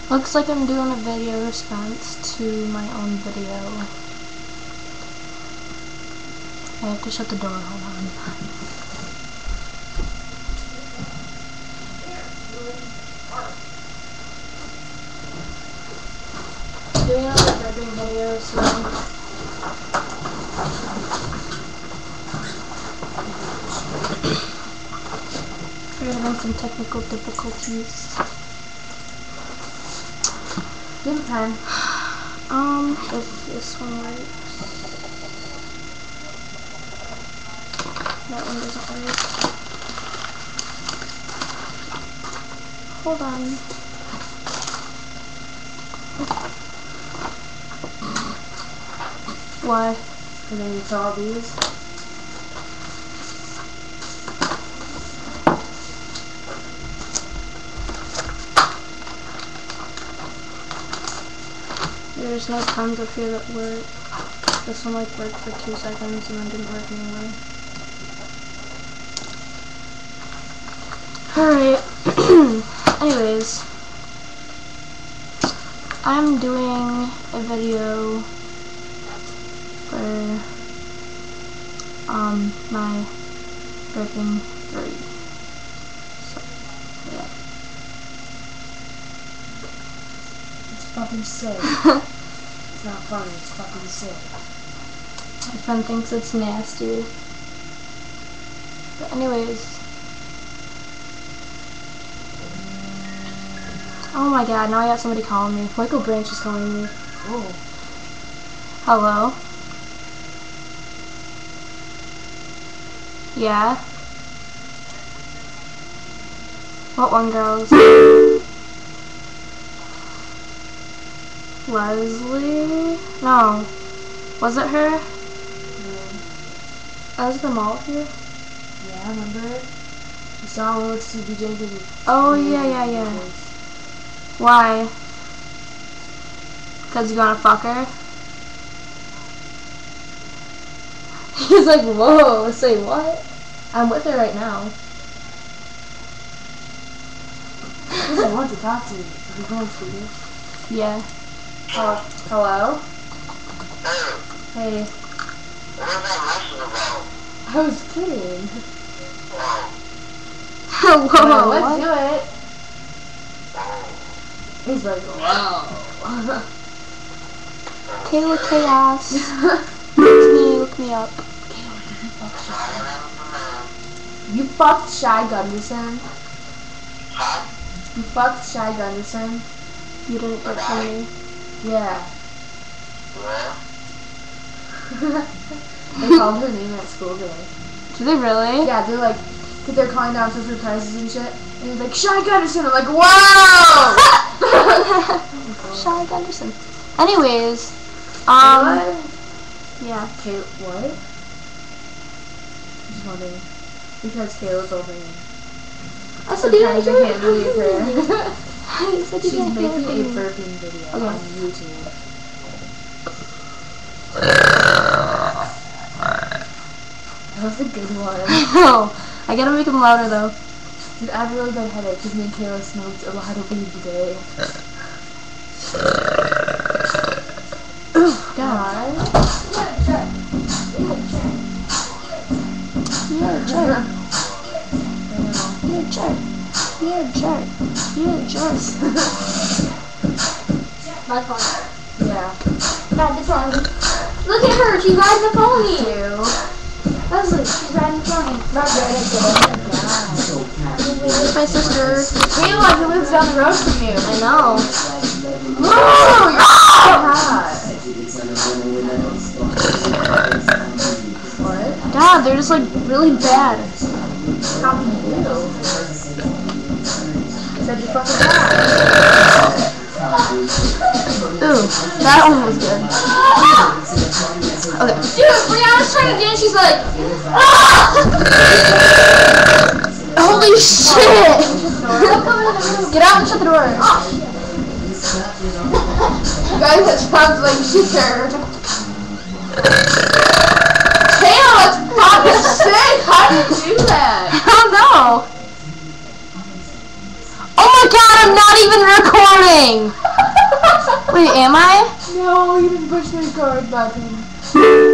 Looks like I'm doing a video response to my own video. I have to shut the door, hold on. Doing another burping video, so we're having some technical difficulties. Do you have a pen? If this one works. That one doesn't work. Hold on. Why? Because I need to all these. There's no pens up here that work. This one like worked for 2 seconds and then didn't work anymore. Alright. Anyways. I'm doing a video for my Burping 3. So yeah. It's fucking sick. It's not funny, it's fucking sick. My friend thinks it's nasty. But anyways. Oh my god, now I got somebody calling me. Michael Branch is calling me. Oh. Hello? Yeah? What one, girls? Leslie? No. Was it her? Yeah. That was the mall here? Yeah, remember it? You saw her with CBJ. Oh, yeah. Why? Because you wanna fuck her? He's like, whoa, say what? I'm with her right now. He doesn't want to talk to you. Are you going to do? Yeah. Hello? Hey. What was that message about? I was kidding. Whoa, Let's what? do it. He's like, wow. Kayla Chaos. Look me up. You fucked Shy Gunderson? You fucked Shy Gunderson? You didn't get from me. Yeah. They called her name at school today. Do they really? Yeah, they're like, cause they're calling down social prizes and shit. And he's like, Shy Gunderson. I'm like, wow! Shy Gunderson. Anyways, What? yeah. What? Just wondering. Because Kayla's over me. I said you trying didn't to handle your prayer. I said you She's didn't making a handle me. burping video Okay. on YouTube. That was a good one. No, I gotta make them louder though. Dude, I have a really bad headache because me and Kayla smoked a lot of weed today. God. You're a jerk. You're a jerk. You're a jerk. You're a jerk. My phone. Yeah. Ride the pony. Look at her, she's riding the pony. Ew. Leslie, she's riding the pony. Not riding the my sister. Kayla, who lives down the road from you. I know. Whoa, you're so hot. What? God, they're just like really bad. How can you? Said you're fucking hot. Ooh, that one was good. Okay. Dude, Brianna's trying to dance, she's like, ah! Holy shit! Get out and shut the door. Guys, that sounds like she's scared. Kayla, it's fucking sick! How do you do that? I don't know. Oh my god, I'm not even recording! Wait, am I? No, you didn't push my card button.